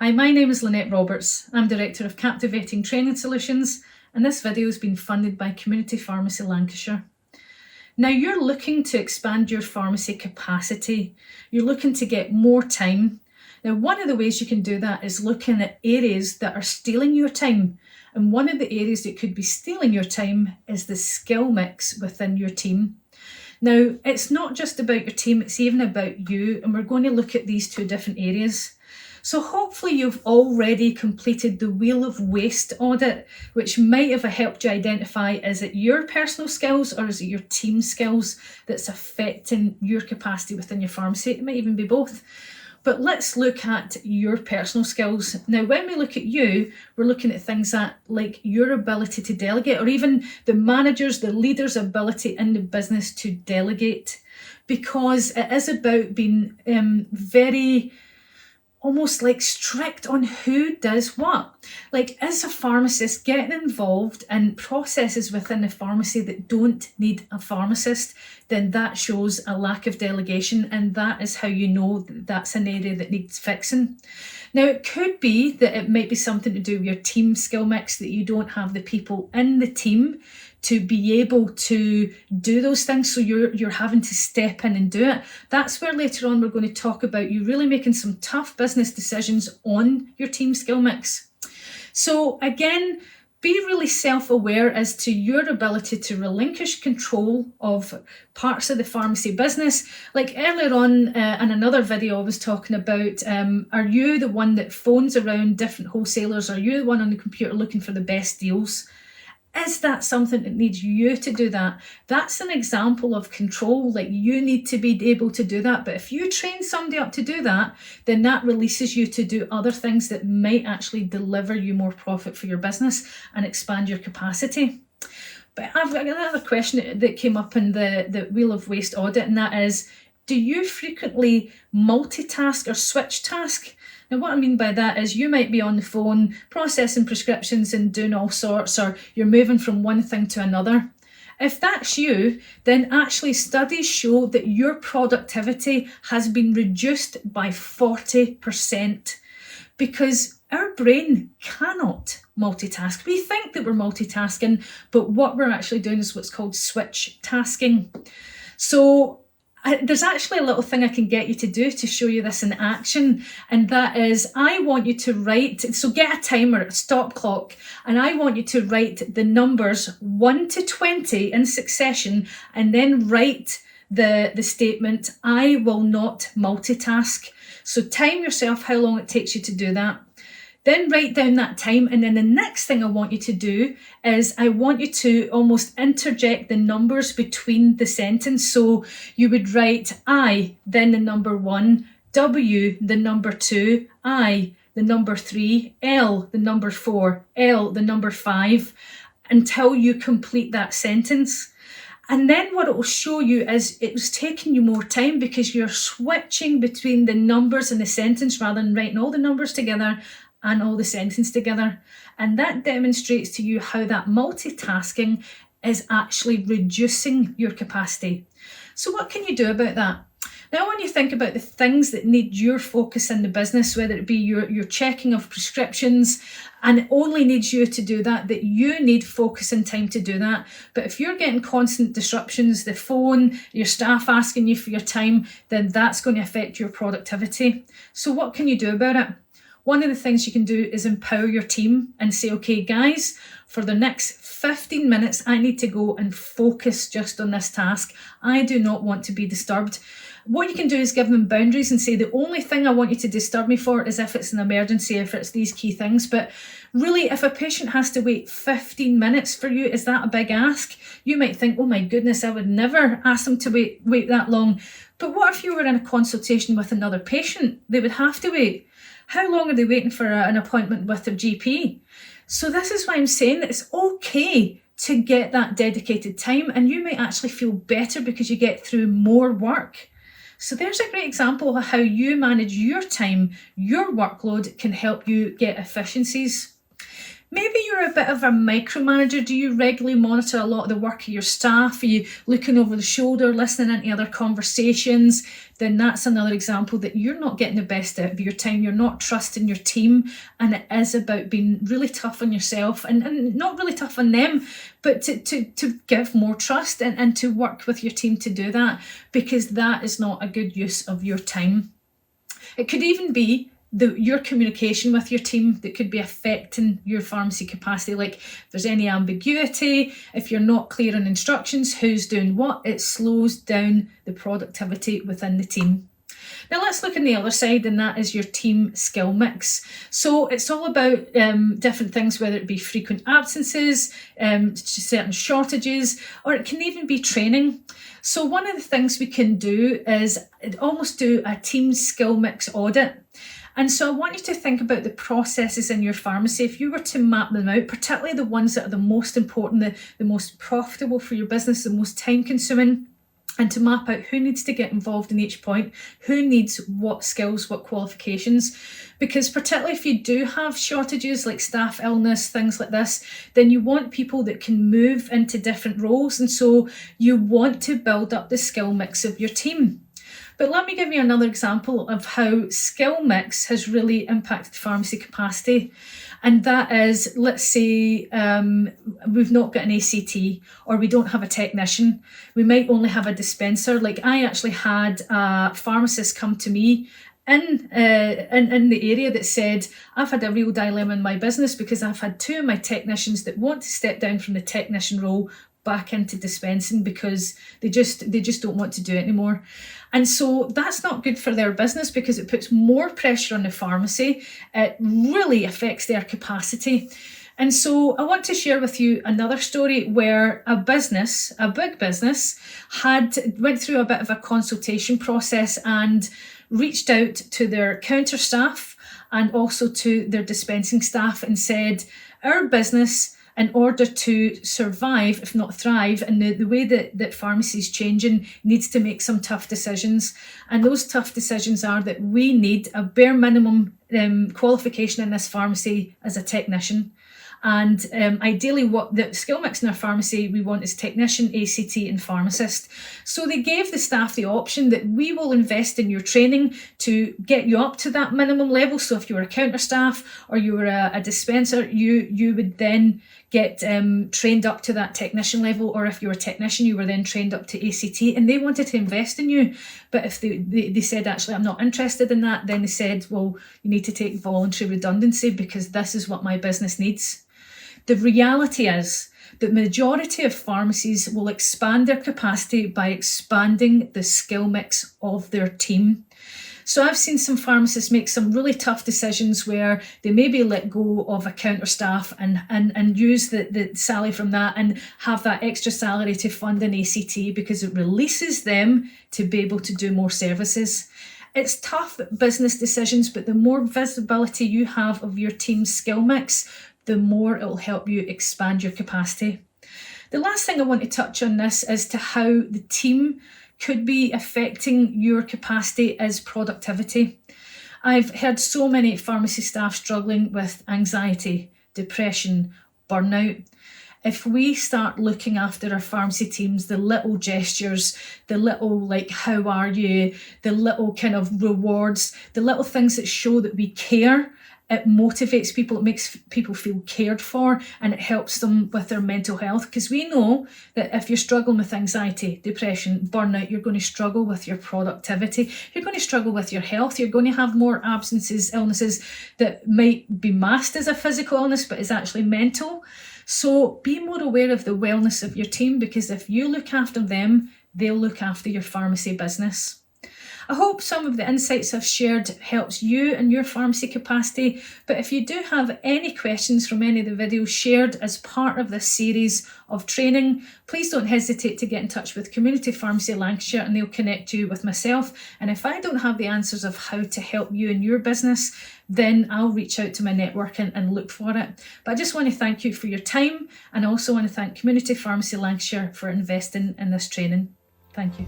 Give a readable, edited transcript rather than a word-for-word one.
Hi, my name is Lynette Roberts. I'm Director of Captivating Training Solutions, and this video has been funded by Community Pharmacy Lancashire. Now, you're looking to expand your pharmacy capacity. You're looking to get more time. Now, one of the ways you can do that is looking at areas that are stealing your time. And one of the areas that could be stealing your time is the skill mix within your team. Now, it's not just about your team, it's even about you, and we're going to look at these two different areas. So hopefully you've already completed the Wheel of Waste audit, which might have helped you identify, is it your personal skills or is it your team skills that's affecting your capacity within your pharmacy? It might even be both. But let's look at your personal skills. Now, when we look at you, we're looking at things like your ability to delegate, or even the manager's, the leader's ability in the business to delegate, because it is about being very almost like strict on who does what. Like, as a pharmacist, getting involved in processes within the pharmacy that don't need a pharmacist, then that shows a lack of delegation, and that is how you know that that's an area that needs fixing. Now, it could be that it might be something to do with your team skill mix, that you don't have the people in the team to be able to do those things, so you're having to step in and do it. That's where later on we're going to talk about you really making some tough business decisions on your team skill mix. So again, be really self-aware as to your ability to relinquish control of parts of the pharmacy business. Like earlier on in another video I was talking about, are you the one that phones around different wholesalers? Are you the one on the computer looking for the best deals? Is that something that needs you to do that? That's an example of control. Like, you need to be able to do that. But if you train somebody up to do that, then that releases you to do other things that might actually deliver you more profit for your business and expand your capacity. But I've got another question that came up in the Wheel of Waste audit, and that is, do you frequently multitask or switch task? Now, what I mean by that is you might be on the phone processing prescriptions and doing all sorts, or you're moving from one thing to another. If that's you, then actually studies show that your productivity has been reduced by 40%, because our brain cannot multitask. We think that we're multitasking, but what we're actually doing is what's called switch tasking. So there's actually a little thing I can get you to do to show you this in action, and that is, I want you to write, so get a timer, a stop clock, and I want you to write the numbers 1 to 20 in succession, and then write the statement, I will not multitask. So time yourself how long it takes you to do that. Then write down that time, and then the next thing I want you to do is I want you to almost interject the numbers between the sentence. So you would write I, then the number 1, W, the number 2, I, the number 3, L, the number 4, L, the number 5, until you complete that sentence. And then what it will show you is it was taking you more time, because you're switching between the numbers in the sentence rather than writing all the numbers together and all the sentences together. And that demonstrates to you how that multitasking is actually reducing your capacity. So what can you do about that? Now, when you think about the things that need your focus in the business, whether it be your checking of prescriptions, and it only needs you to do that, that you need focus and time to do that. But if you're getting constant disruptions, the phone, your staff asking you for your time, then that's going to affect your productivity. So what can you do about it? One of the things you can do is empower your team and say, okay, guys, for the next 15 minutes, I need to go and focus just on this task. I do not want to be disturbed. What you can do is give them boundaries and say, the only thing I want you to disturb me for is if it's an emergency, if it's these key things. But really, if a patient has to wait 15 minutes for you, is that a big ask? You might think, oh my goodness, I would never ask them to wait that long. But what if you were in a consultation with another patient? They would have to wait. How long are they waiting for an appointment with their GP? So this is why I'm saying that it's okay to get that dedicated time, and you might actually feel better because you get through more work. So there's a great example of how you manage your time, your workload can help you get efficiencies. Maybe you're a bit of a micromanager. Do you regularly monitor a lot of the work of your staff? Are you looking over the shoulder, listening into other conversations? Then that's another example that you're not getting the best out of your time. You're not trusting your team, and it is about being really tough on yourself and not really tough on them, but to give more trust and to work with your team to do that, because that is not a good use of your time. It could even be your communication with your team that could be affecting your pharmacy capacity. Like if there's any ambiguity, if you're not clear on instructions, who's doing what, it slows down the productivity within the team. Now let's look on the other side, and that is your team skill mix. So it's all about different things, whether it be frequent absences, certain shortages, or it can even be training. So one of the things we can do is almost do a team skill mix audit. And so I want you to think about the processes in your pharmacy. If you were to map them out, particularly the ones that are the most important, the most profitable for your business, the most time consuming, and to map out who needs to get involved in each point, who needs what skills, what qualifications. Because particularly if you do have shortages like staff illness, things like this, then you want people that can move into different roles. And so you want to build up the skill mix of your team. But let me give you another example of how skill mix has really impacted pharmacy capacity. And that is, let's say we've not got an ACT, or we don't have a technician. We might only have a dispenser. Like I actually had a pharmacist come to me in the area that said, I've had a real dilemma in my business because I've had two of my technicians that want to step down from the technician role back into dispensing because they just don't want to do it anymore. And so that's not good for their business because it puts more pressure on the pharmacy. It really affects their capacity. And so I want to share with you another story where a big business, went through a bit of a consultation process and reached out to their counter staff and also to their dispensing staff and said, our business, in order to survive, if not thrive, and the way that pharmacy is changing, needs to make some tough decisions. And those tough decisions are that we need a bare minimum qualification in this pharmacy as a technician. And ideally what the skill mix in our pharmacy we want is technician, ACT and pharmacist. So they gave the staff the option that we will invest in your training to get you up to that minimum level. So if you were a counter staff or you were a dispenser, you would then get trained up to that technician level, or if you were a technician, you were then trained up to ACT, and they wanted to invest in you. But if they said, actually, I'm not interested in that, then they said, well, you need to take voluntary redundancy because this is what my business needs. The reality is that the majority of pharmacies will expand their capacity by expanding the skill mix of their team. So I've seen some pharmacists make some really tough decisions where they maybe let go of a counter staff and use the salary from that and have that extra salary to fund an ACT because it releases them to be able to do more services. It's tough business decisions, but the more visibility you have of your team's skill mix, the more it will help you expand your capacity. The last thing I want to touch on this as to how the team could be affecting your capacity is productivity. I've heard so many pharmacy staff struggling with anxiety, depression, burnout. If we start looking after our pharmacy teams, the little gestures, the little like, how are you, the little kind of rewards, the little things that show that we care, it motivates people, it makes people feel cared for, and it helps them with their mental health. Because we know that if you're struggling with anxiety, depression, burnout, you're going to struggle with your productivity. You're going to struggle with your health. You're going to have more absences, illnesses that might be masked as a physical illness, but is actually mental. So be more aware of the wellness of your team, because if you look after them, they'll look after your pharmacy business. I hope some of the insights I've shared helps you and your pharmacy capacity, but if you do have any questions from any of the videos shared as part of this series of training, please don't hesitate to get in touch with Community Pharmacy Lancashire and they'll connect you with myself. And if I don't have the answers of how to help you in your business, then I'll reach out to my network and look for it. But I just want to thank you for your time, and I also want to thank Community Pharmacy Lancashire for investing in this training. Thank you.